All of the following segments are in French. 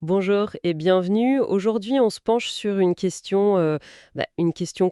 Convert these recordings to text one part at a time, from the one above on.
Bonjour et bienvenue. Aujourd'hui, on se penche sur une question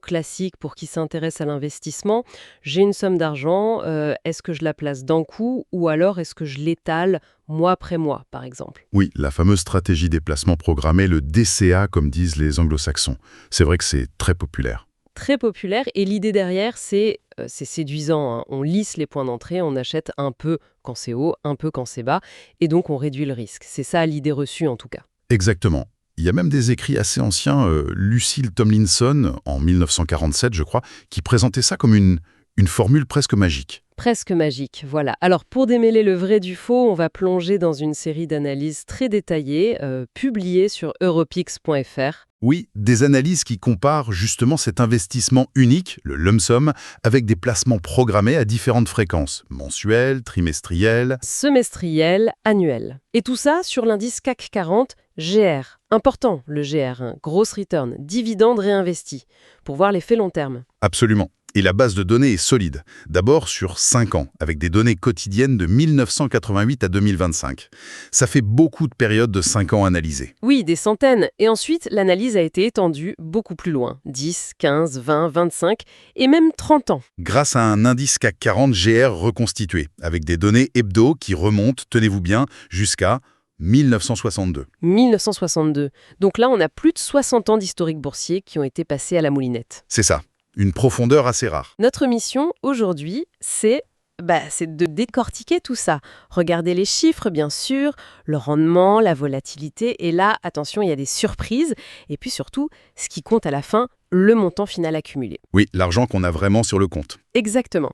classique pour qui s'intéresse à l'investissement. J'ai une somme d'argent, est-ce que je la place d'un coup ou alors est-ce que je l'étale mois après mois, par exemple? Oui, la fameuse stratégie des placements programmés, le DCA comme disent les anglo-saxons. C'est vrai que c'est très populaire. Très populaire et l'idée derrière, c'est séduisant, hein. On lisse les points d'entrée, on achète un peu quand c'est haut, un peu quand c'est bas et donc on réduit le risque. C'est ça l'idée reçue en tout cas. Exactement. Il y a même des écrits assez anciens, Lucille Tomlinson, en 1947 je crois, qui présentait ça comme une formule presque magique. Presque magique, voilà. Alors pour démêler le vrai du faux, on va plonger dans une série d'analyses très détaillées, publiées sur europix.fr. Oui, des analyses qui comparent justement cet investissement unique, le lump sum, avec des placements programmés à différentes fréquences, mensuelles, trimestrielles. Semestriel, annuel. Et tout ça sur l'indice CAC 40 GR. Important, le GR, hein, gross return, dividende réinvesti, pour voir l'effet long terme. Absolument. Et la base de données est solide. D'abord sur 5 ans, avec des données quotidiennes de 1988 à 2025. Ça fait beaucoup de périodes de 5 ans analysées. Oui, des centaines. Et ensuite, l'analyse a été étendue beaucoup plus loin. 10, 15, 20, 25 et même 30 ans. Grâce à un indice CAC 40 GR reconstitué, avec des données hebdo qui remontent, tenez-vous bien, jusqu'à 1962. 1962. Donc là, on a plus de 60 ans d'historique boursier qui ont été passés à la moulinette. C'est ça, une profondeur assez rare. Notre mission aujourd'hui, c'est de décortiquer tout ça. Regarder les chiffres, bien sûr, le rendement, la volatilité. Et là, attention, il y a des surprises. Et puis surtout, ce qui compte à la fin, le montant final accumulé. Oui, l'argent qu'on a vraiment sur le compte. Exactement.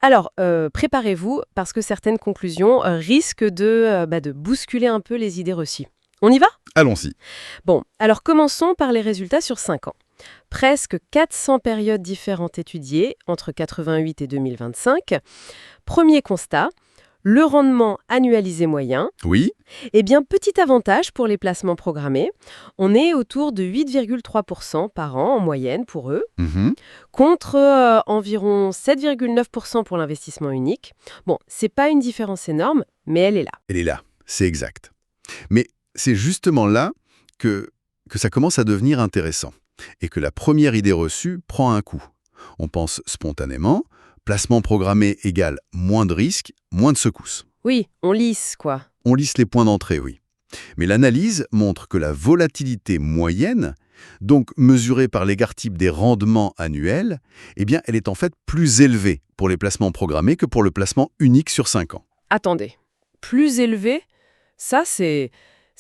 Alors, préparez-vous, parce que certaines conclusions risquent de bousculer un peu les idées reçues. On y va? Allons-y. Bon, alors commençons par les résultats sur 5 ans. Presque 400 périodes différentes étudiées entre 88 et 2025. Premier constat, le rendement annualisé moyen. Oui. Eh bien, petit avantage pour les placements programmés. On est autour de 8,3% par an en moyenne pour eux, Mhm. contre environ 7,9% pour l'investissement unique. Bon, c'est pas une différence énorme, mais elle est là. Elle est là, c'est exact. Mais c'est justement là que ça commence à devenir intéressant et que la première idée reçue prend un coup. On pense spontanément, placement programmé égale moins de risques, moins de secousses. Oui, on lisse, quoi. On lisse les points d'entrée, oui. Mais l'analyse montre que la volatilité moyenne, donc mesurée par l'égard type des rendements annuels, eh bien, elle est en fait plus élevée pour les placements programmés que pour le placement unique sur 5 ans. Attendez, plus élevé, ça c'est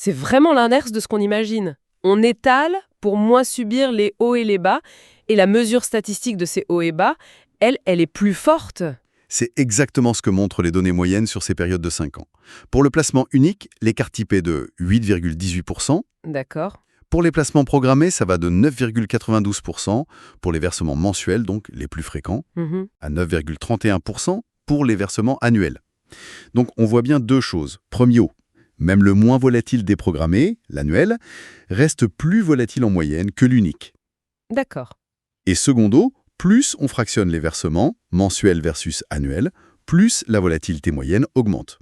vraiment l'inverse de ce qu'on imagine. On étale pour moins subir les hauts et les bas, et la mesure statistique de ces hauts et bas, elle est plus forte. C'est exactement ce que montrent les données moyennes sur ces périodes de 5 ans. Pour le placement unique, l'écart type est de 8,18%. D'accord. Pour les placements programmés, ça va de 9,92%. Pour les versements mensuels, donc les plus fréquents, Mhm. à 9,31% pour les versements annuels. Donc on voit bien deux choses. Premier, même le moins volatile des programmés, l'annuel, reste plus volatile en moyenne que l'unique. D'accord. Et secondo, plus on fractionne les versements, mensuels versus annuels, plus la volatilité moyenne augmente.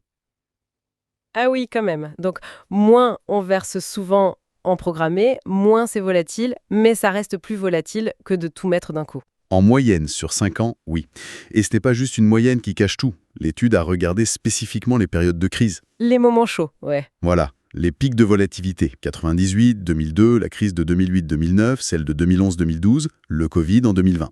Ah oui, quand même. Donc, moins on verse souvent en programmé, moins c'est volatile, mais ça reste plus volatile que de tout mettre d'un coup. En moyenne, sur 5 ans, oui. Et ce n'est pas juste une moyenne qui cache tout. L'étude a regardé spécifiquement les périodes de crise. Les moments chauds, ouais. Voilà, les pics de volatilité. 98, 2002, la crise de 2008-2009, celle de 2011-2012, le Covid en 2020.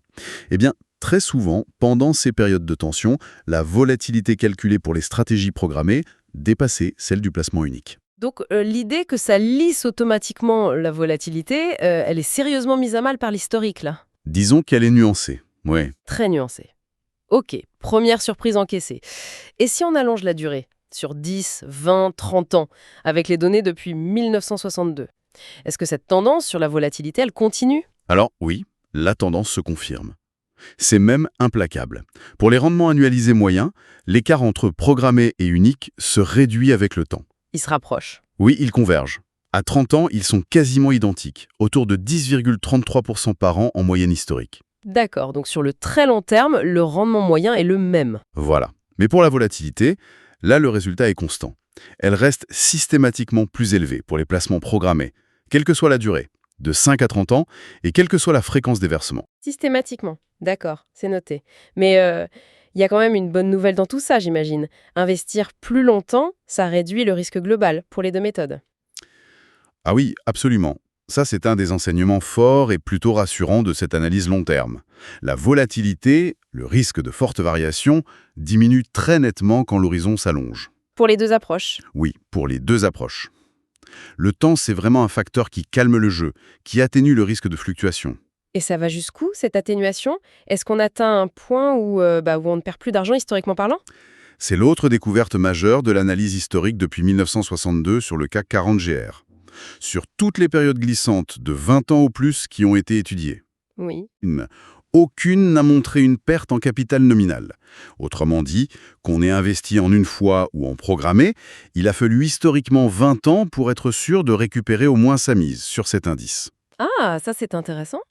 Eh bien, très souvent, pendant ces périodes de tension, la volatilité calculée pour les stratégies programmées dépassait celle du placement unique. Donc, l'idée que ça lisse automatiquement la volatilité, elle est sérieusement mise à mal par l'historique, là. Disons qu'elle est nuancée. Ouais. Très nuancée. Ok, première surprise encaissée. Et si on allonge la durée sur 10, 20, 30 ans, avec les données depuis 1962, est-ce que cette tendance sur la volatilité, elle continue? Alors oui, la tendance se confirme. C'est même implacable. Pour les rendements annualisés moyens, l'écart entre programmé et unique se réduit avec le temps. Il se rapproche. Oui, ils convergent. À 30 ans, ils sont quasiment identiques, autour de 10,33% par an en moyenne historique. D'accord, donc sur le très long terme, le rendement moyen est le même. Voilà. Mais pour la volatilité, là, le résultat est constant. Elle reste systématiquement plus élevée pour les placements programmés, quelle que soit la durée, de 5 à 30 ans, et quelle que soit la fréquence des versements. Systématiquement. D'accord, c'est noté. Mais il y a quand même une bonne nouvelle dans tout ça, j'imagine. Investir plus longtemps, ça réduit le risque global pour les deux méthodes. Ah oui, absolument. Ça, c'est un des enseignements forts et plutôt rassurants de cette analyse long terme. La volatilité, le risque de fortes variations, diminue très nettement quand l'horizon s'allonge. Pour les deux approches. Oui, pour les deux approches. Le temps, c'est vraiment un facteur qui calme le jeu, qui atténue le risque de fluctuation. Et ça va jusqu'où, cette atténuation? Est-ce qu'on atteint un point où on ne perd plus d'argent historiquement parlant? C'est l'autre découverte majeure de l'analyse historique depuis 1962 sur le CAC 40 GR. Sur toutes les périodes glissantes de 20 ans ou plus qui ont été étudiées, Oui. aucune n'a montré une perte en capital nominal. Autrement dit, qu'on ait investi en une fois ou en programmé, il a fallu historiquement 20 ans pour être sûr de récupérer au moins sa mise sur cet indice. Ah, ça c'est intéressant.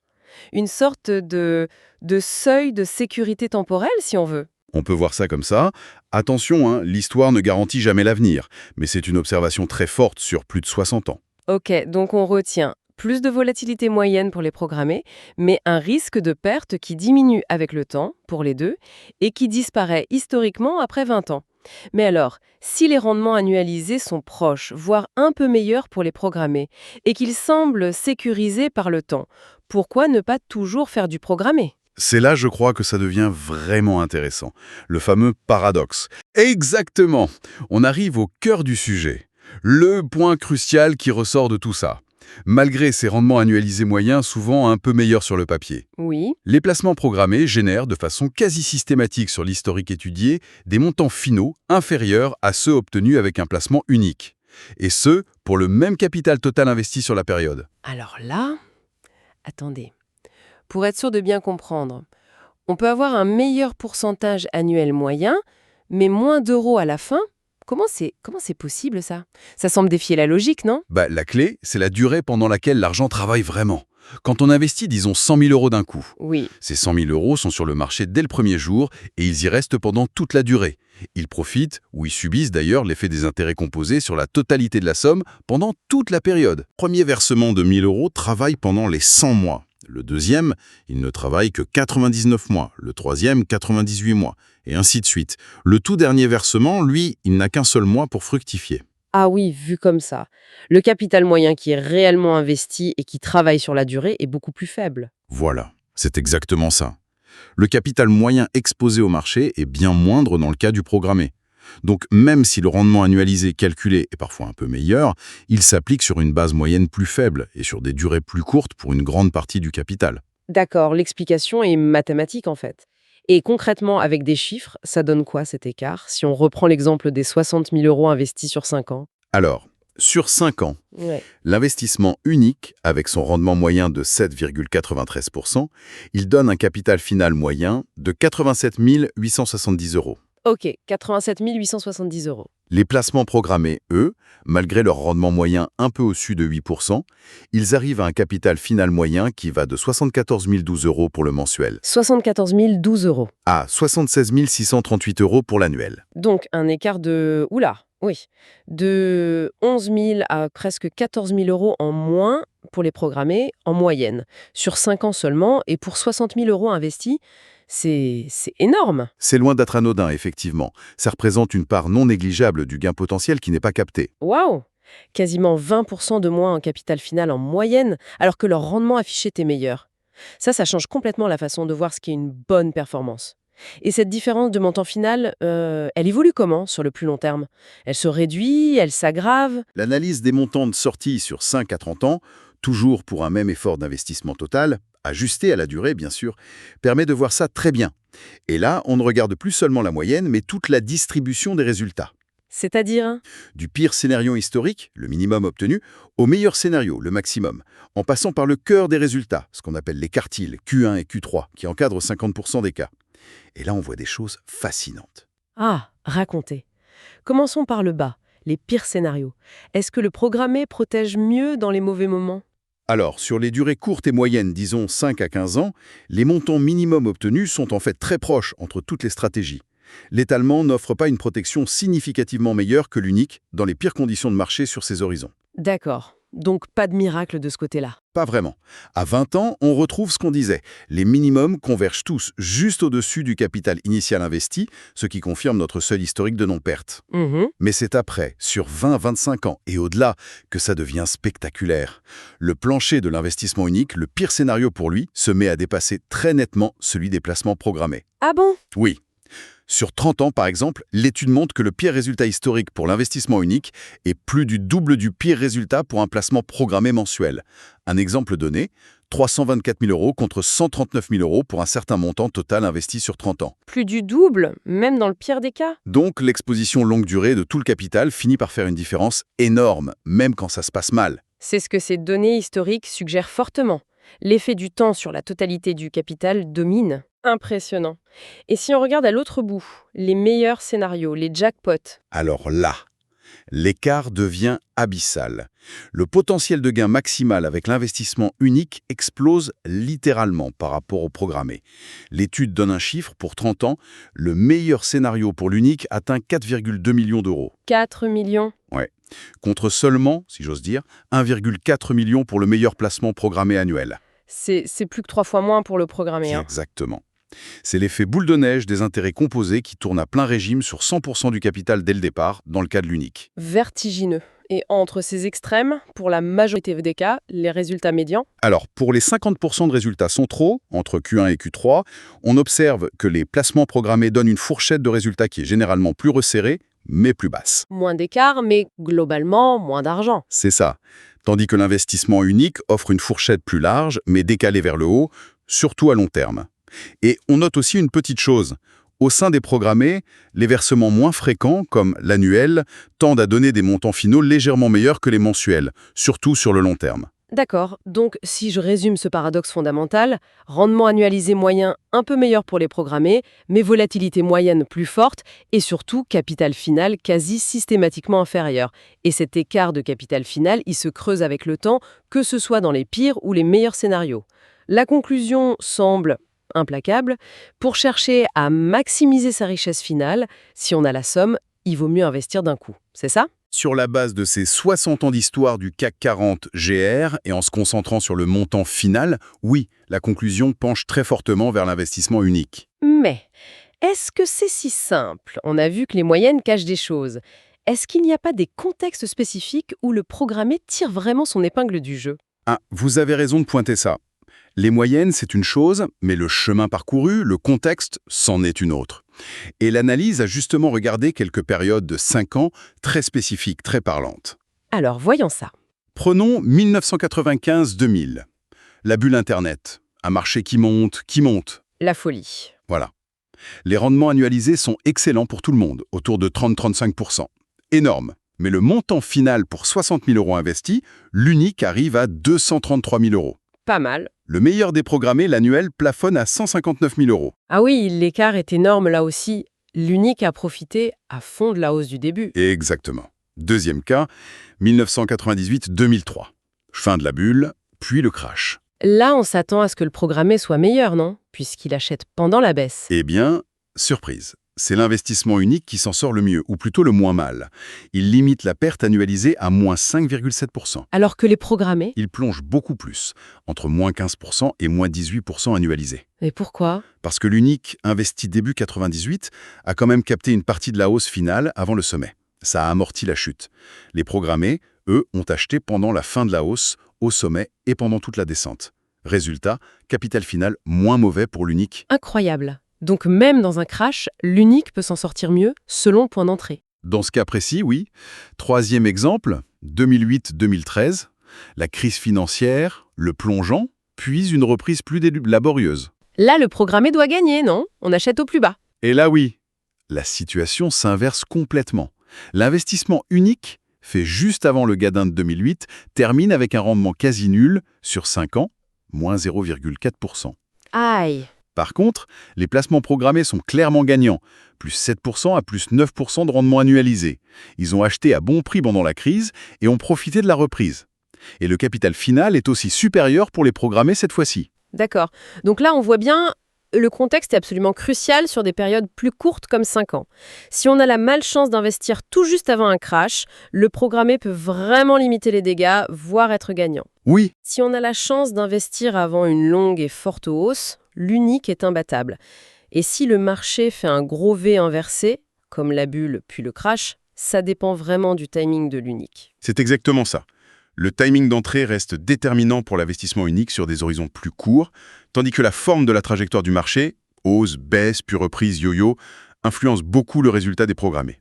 Une sorte de seuil de sécurité temporelle, si on veut. On peut voir ça comme ça. Attention, l'histoire ne garantit jamais l'avenir, mais c'est une observation très forte sur plus de 60 ans. Ok, donc on retient plus de volatilité moyenne pour les programmés, mais un risque de perte qui diminue avec le temps, pour les deux, et qui disparaît historiquement après 20 ans. Mais alors, si les rendements annualisés sont proches, voire un peu meilleurs pour les programmés, et qu'ils semblent sécurisés par le temps, pourquoi ne pas toujours faire du programmé? C'est là, je crois, que ça devient vraiment intéressant. Le fameux paradoxe. Exactement. On arrive au cœur du sujet. Le point crucial qui ressort de tout ça. Malgré ces rendements annualisés moyens souvent un peu meilleurs sur le papier, Oui. les placements programmés génèrent de façon quasi systématique sur l'historique étudié des montants finaux inférieurs à ceux obtenus avec un placement unique. Et ce, pour le même capital total investi sur la période. Alors là, attendez. Pour être sûr de bien comprendre, on peut avoir un meilleur pourcentage annuel moyen, mais moins d'euros à la fin? Comment c'est possible ça? Ça semble défier la logique, non? La clé, c'est la durée pendant laquelle l'argent travaille vraiment. Quand on investit, disons, 100 000 euros d'un coup, Oui. ces 100 000 euros sont sur le marché dès le premier jour et ils y restent pendant toute la durée. Ils profitent, ou ils subissent d'ailleurs, l'effet des intérêts composés sur la totalité de la somme pendant toute la période. Premier versement de 1 000 euros travaille pendant les 100 mois. Le deuxième, il ne travaille que 99 mois. Le troisième, 98 mois. Et ainsi de suite. Le tout dernier versement, lui, il n'a qu'un seul mois pour fructifier. Ah oui, vu comme ça. Le capital moyen qui est réellement investi et qui travaille sur la durée est beaucoup plus faible. Voilà, c'est exactement ça. Le capital moyen exposé au marché est bien moindre dans le cas du programmé. Donc même si le rendement annualisé calculé est parfois un peu meilleur, il s'applique sur une base moyenne plus faible et sur des durées plus courtes pour une grande partie du capital. D'accord, l'explication est mathématique en fait. Et concrètement, avec des chiffres, ça donne quoi cet écart, si on reprend l'exemple des 60 000 euros investis sur 5 ans? Alors, sur 5 ans, Ouais. l'investissement unique, avec son rendement moyen de 7,93%, il donne un capital final moyen de 87 870 euros. Ok, 87 870 euros. Les placements programmés, eux, malgré leur rendement moyen un peu au-dessus de 8%, ils arrivent à un capital final moyen qui va de 74 012 euros pour le mensuel 74 012 euros. à 76 638 euros pour l'annuel. Donc un écart de... Oula, oui. De 11 000 à presque 14 000 euros en moins pour les programmés, en moyenne. Sur 5 ans seulement, et pour 60 000 euros investis, c'est énorme. C'est loin d'être anodin, effectivement. Ça représente une part non négligeable du gain potentiel qui n'est pas capté. Waouh! Quasiment 20% de moins en capital final en moyenne, alors que leur rendement affiché était meilleur. Ça change complètement la façon de voir ce qui est une bonne performance. Et cette différence de montant final, elle évolue comment sur le plus long terme? Elle se réduit, elle s'aggrave? L'analyse des montants de sortie sur 5 à 30 ans, toujours pour un même effort d'investissement total, ajusté à la durée bien sûr, permet de voir ça très bien. Et là, on ne regarde plus seulement la moyenne, mais toute la distribution des résultats. C'est-à-dire? Du pire scénario historique, le minimum obtenu, au meilleur scénario, le maximum, en passant par le cœur des résultats, ce qu'on appelle les quartiles, Q1 et Q3, qui encadrent 50% des cas. Et là, on voit des choses fascinantes. Ah, racontez. Commençons par le bas, les pires scénarios. Est-ce que le programmé protège mieux dans les mauvais moments? Alors, sur les durées courtes et moyennes, disons 5 à 15 ans, les montants minimums obtenus sont en fait très proches entre toutes les stratégies. L'étalement n'offre pas une protection significativement meilleure que l'unique dans les pires conditions de marché sur ces horizons. D'accord. Donc pas de miracle de ce côté-là. Pas vraiment. À 20 ans, on retrouve ce qu'on disait. Les minimums convergent tous juste au-dessus du capital initial investi, ce qui confirme notre seuil historique de non-perte. Mhm. Mais c'est après, sur 20-25 ans et au-delà, que ça devient spectaculaire. Le plancher de l'investissement unique, le pire scénario pour lui, se met à dépasser très nettement celui des placements programmés. Ah bon? Oui. Sur 30 ans, par exemple, l'étude montre que le pire résultat historique pour l'investissement unique est plus du double du pire résultat pour un placement programmé mensuel. Un exemple donné, 324 000 € contre 139 000 € pour un certain montant total investi sur 30 ans. Plus du double, même dans le pire des cas? Donc, l'exposition longue durée de tout le capital finit par faire une différence énorme, même quand ça se passe mal. C'est ce que ces données historiques suggèrent fortement. L'effet du temps sur la totalité du capital domine. Impressionnant. Et si on regarde à l'autre bout, les meilleurs scénarios, les jackpots? Alors là, l'écart devient abyssal. Le potentiel de gain maximal avec l'investissement unique explose littéralement par rapport au programmé. L'étude donne un chiffre pour 30 ans. Le meilleur scénario pour l'unique atteint 4,2 millions d'euros. 4 millions? Ouais. Contre seulement, si j'ose dire, 1,4 million pour le meilleur placement programmé annuel. C'est plus que 3 fois moins pour le programmer. Exactement. C'est l'effet boule de neige des intérêts composés qui tournent à plein régime sur 100% du capital dès le départ, dans le cas de l'unique. Vertigineux. Et entre ces extrêmes, pour la majorité des cas, les résultats médians? Alors, pour les 50% de résultats centraux, entre Q1 et Q3, on observe que les placements programmés donnent une fourchette de résultats qui est généralement plus resserrée, mais plus basse. Moins d'écart, mais globalement, moins d'argent. C'est ça. Tandis que l'investissement unique offre une fourchette plus large, mais décalée vers le haut, surtout à long terme. Et on note aussi une petite chose. Au sein des programmés, les versements moins fréquents, comme l'annuel, tendent à donner des montants finaux légèrement meilleurs que les mensuels, surtout sur le long terme. D'accord, donc si je résume ce paradoxe fondamental, rendement annualisé moyen un peu meilleur pour les programmés, mais volatilité moyenne plus forte et surtout capital final quasi systématiquement inférieur. Et cet écart de capital final, il se creuse avec le temps, que ce soit dans les pires ou les meilleurs scénarios. La conclusion semble implacable. Pour chercher à maximiser sa richesse finale, si on a la somme, il vaut mieux investir d'un coup. C'est ça ? Sur la base de ces 60 ans d'histoire du CAC 40 GR et en se concentrant sur le montant final, oui, la conclusion penche très fortement vers l'investissement unique. Mais est-ce que c'est si simple? On a vu que les moyennes cachent des choses. Est-ce qu'il n'y a pas des contextes spécifiques où le programmé tire vraiment son épingle du jeu? Ah, vous avez raison de pointer ça. Les moyennes, c'est une chose, mais le chemin parcouru, le contexte, c'en est une autre. Et l'analyse a justement regardé quelques périodes de 5 ans très spécifiques, très parlantes. Alors, voyons ça. Prenons 1995-2000. La bulle Internet. Un marché qui monte. La folie. Voilà. Les rendements annualisés sont excellents pour tout le monde, autour de 30-35%. Énorme. Mais le montant final pour 60 000 € investis, l'unique arrive à 233 000 €. Pas mal. Le meilleur des programmés, l'annuel, plafonne à 159 000 €. Ah oui, l'écart est énorme là aussi. L'unique a profité à fond de la hausse du début. Exactement. Deuxième cas, 1998-2003. Fin de la bulle, puis le crash. Là, on s'attend à ce que le programmé soit meilleur, non? Puisqu'il achète pendant la baisse. Eh bien, surprise. C'est l'investissement unique qui s'en sort le mieux, ou plutôt le moins mal. Il limite la perte annualisée à moins 5,7%. Alors que les programmés? Il plonge beaucoup plus, entre moins 15% et moins 18% annualisés. Et pourquoi? Parce que l'unique, investi début 98, a quand même capté une partie de la hausse finale avant le sommet. Ça a amorti la chute. Les programmés, eux, ont acheté pendant la fin de la hausse, au sommet et pendant toute la descente. Résultat, capital final moins mauvais pour l'unique. Incroyable. Donc même dans un crash, l'unique peut s'en sortir mieux selon le point d'entrée. Dans ce cas précis, oui. Troisième exemple, 2008-2013, la crise financière, le plongeant, puis une reprise plus laborieuse. Là, le programmé doit gagner, non? On achète au plus bas. Et là, oui, la situation s'inverse complètement. L'investissement unique, fait juste avant le gadin de 2008, termine avec un rendement quasi nul sur 5 ans, moins 0,4%. Aïe! Par contre, les placements programmés sont clairement gagnants, plus 7% à plus 9% de rendement annualisé. Ils ont acheté à bon prix pendant la crise et ont profité de la reprise. Et le capital final est aussi supérieur pour les programmés cette fois-ci. D'accord. Donc là, on voit bien le contexte est absolument crucial sur des périodes plus courtes comme 5 ans. Si on a la malchance d'investir tout juste avant un crash, le programmé peut vraiment limiter les dégâts, voire être gagnant. Oui, Si on a la chance d'investir avant une longue et forte hausse, l'unique est imbattable. Et si le marché fait un gros V inversé, comme la bulle puis le crash, ça dépend vraiment du timing de l'unique. c'est exactement ça. Le timing d'entrée reste déterminant pour l'investissement unique sur des horizons plus courts, tandis que la forme de la trajectoire du marché, hausse, baisse, puis reprise, yo-yo, influence beaucoup le résultat des programmés.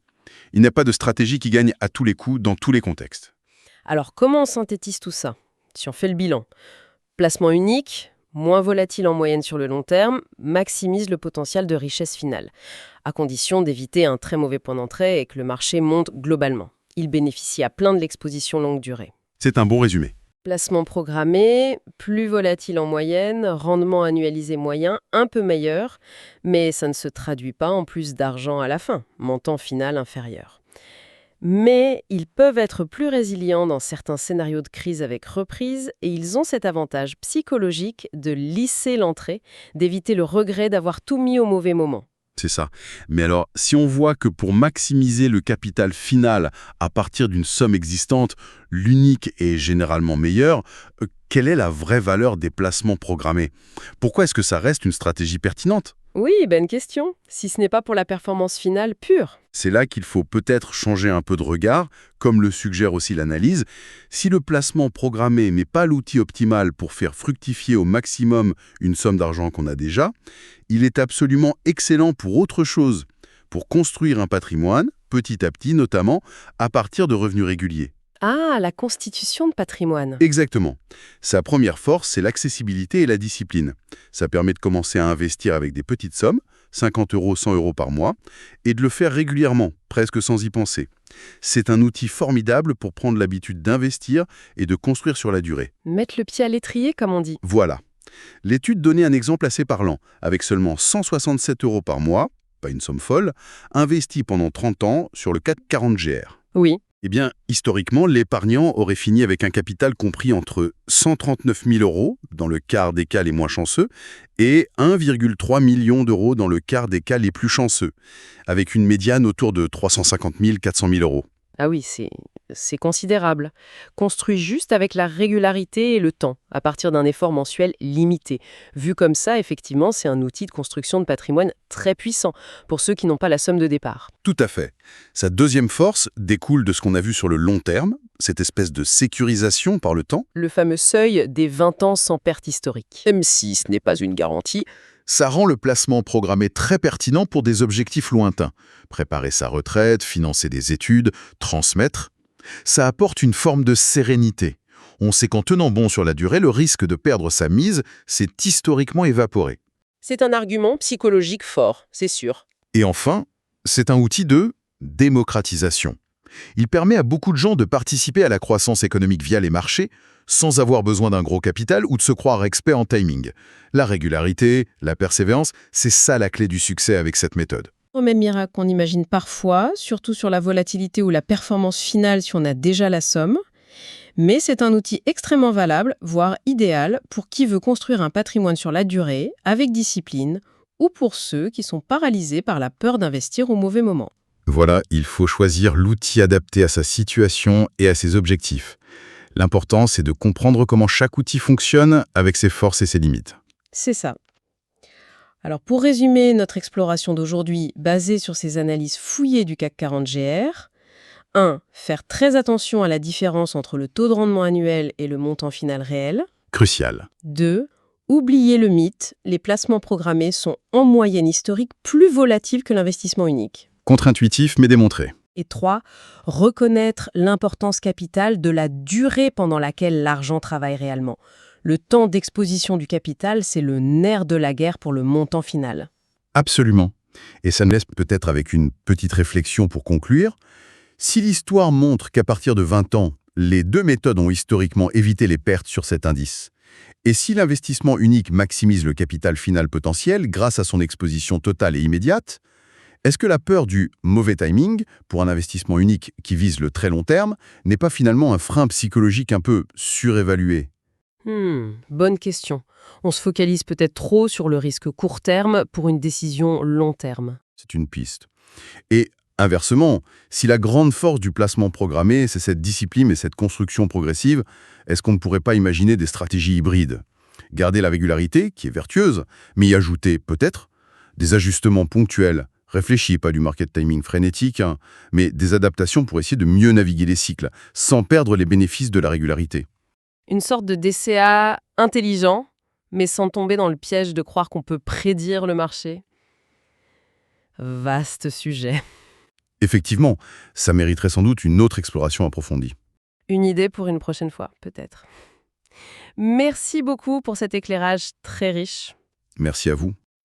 Il n'y a pas de stratégie qui gagne à tous les coups dans tous les contextes. Alors comment on synthétise tout ça? Si on fait le bilan, placement unique, moins volatile en moyenne sur le long terme, maximise le potentiel de richesse finale, à condition d'éviter un très mauvais point d'entrée et que le marché monte globalement. Il bénéficie à plein de l'exposition longue durée. C'est un bon résumé. Placement programmé, plus volatile en moyenne, rendement annualisé moyen, un peu meilleur, mais ça ne se traduit pas en plus d'argent à la fin, montant final inférieur. Mais ils peuvent être plus résilients dans certains scénarios de crise avec reprise et ils ont cet avantage psychologique de lisser l'entrée, d'éviter le regret d'avoir tout mis au mauvais moment. C'est ça. Mais alors, si on voit que pour maximiser le capital final à partir d'une somme existante, l'unique est généralement meilleur, quelle est la vraie valeur des placements programmés? Pourquoi est-ce que ça reste une stratégie pertinente? Oui, bonne question, si ce n'est pas pour la performance finale pure. C'est là qu'il faut peut-être changer un peu de regard, comme le suggère aussi l'analyse. Si le placement programmé n'est pas l'outil optimal pour faire fructifier au maximum une somme d'argent qu'on a déjà, il est absolument excellent pour autre chose, pour construire un patrimoine, petit à petit notamment, à partir de revenus réguliers. Ah, la constitution de patrimoine. Exactement. Sa première force, c'est l'accessibilité et la discipline. Ça permet de commencer à investir avec des petites sommes, 50 euros, 100 euros par mois, et de le faire régulièrement, presque sans y penser. C'est un outil formidable pour prendre l'habitude d'investir et de construire sur la durée. Mettre le pied à l'étrier, comme on dit. Voilà. L'étude donnait un exemple assez parlant, avec seulement 167 euros par mois, pas une somme folle, investi pendant 30 ans sur le CAC 40 GR. Oui. Eh bien, historiquement, l'épargnant aurait fini avec un capital compris entre 139 000 euros, dans le quart des cas les moins chanceux, et 1,3 million d'euros dans le quart des cas les plus chanceux, avec une médiane autour de 350 000, 400 000 euros. Ah oui, c'est considérable. Construit juste avec la régularité et le temps, à partir d'un effort mensuel limité. Vu comme ça, effectivement, c'est un outil de construction de patrimoine très puissant pour ceux qui n'ont pas la somme de départ. Tout à fait. Sa deuxième force découle de ce qu'on a vu sur le long terme, cette espèce de sécurisation par le temps. Le fameux seuil des 20 ans sans perte historique. Même si ce n'est pas une garantie, ça rend le placement programmé très pertinent pour des objectifs lointains. Préparer sa retraite, financer des études, transmettre. Ça apporte une forme de sérénité. On sait qu'en tenant bon sur la durée, le risque de perdre sa mise s'est historiquement évaporé. c'est un argument psychologique fort, c'est sûr. Et enfin, c'est un outil de démocratisation. Il permet à beaucoup de gens de participer à la croissance économique via les marchés, sans avoir besoin d'un gros capital ou de se croire expert en timing. La régularité, la persévérance, c'est ça la clé du succès avec cette méthode. Même miracle qu'on imagine parfois, surtout sur la volatilité ou la performance finale si on a déjà la somme. Mais c'est un outil extrêmement valable, voire idéal, pour qui veut construire un patrimoine sur la durée, avec discipline, ou pour ceux qui sont paralysés par la peur d'investir au mauvais moment. Voilà, il faut choisir l'outil adapté à sa situation et à ses objectifs. L'important, c'est de comprendre comment chaque outil fonctionne avec ses forces et ses limites. C'est ça. Alors pour résumer notre exploration d'aujourd'hui basée sur ces analyses fouillées du CAC 40 GR, 1. Faire très attention à la différence entre le taux de rendement annuel et le montant final réel. Crucial. 2. Oubliez le mythe, les placements programmés sont en moyenne historique plus volatiles que l'investissement unique. Contre-intuitif, mais démontré. Et 3. Reconnaître l'importance capitale de la durée pendant laquelle l'argent travaille réellement. Le temps d'exposition du capital, c'est le nerf de la guerre pour le montant final. Absolument. Et ça me laisse peut-être avec une petite réflexion pour conclure. Si l'histoire montre qu'à partir de 20 ans, les deux méthodes ont historiquement évité les pertes sur cet indice, et si l'investissement unique maximise le capital final potentiel grâce à son exposition totale et immédiate, est-ce que la peur du mauvais timing pour un investissement unique qui vise le très long terme n'est pas finalement un frein psychologique un peu surévalué ? Bonne question. On se focalise peut-être trop sur le risque court terme pour une décision long terme. C'est une piste. Et inversement, si la grande force du placement programmé, c'est cette discipline et cette construction progressive, est-ce qu'on ne pourrait pas imaginer des stratégies hybrides? Garder la régularité, qui est vertueuse, mais y ajouter peut-être des ajustements ponctuels, réfléchis, pas du market timing frénétique, hein, mais des adaptations pour essayer de mieux naviguer les cycles, sans perdre les bénéfices de la régularité. Une sorte de DCA intelligent, mais sans tomber dans le piège de croire qu'on peut prédire le marché. Vaste sujet. Effectivement, ça mériterait sans doute une autre exploration approfondie. Une idée pour une prochaine fois, peut-être. Merci beaucoup pour cet éclairage très riche. Merci à vous.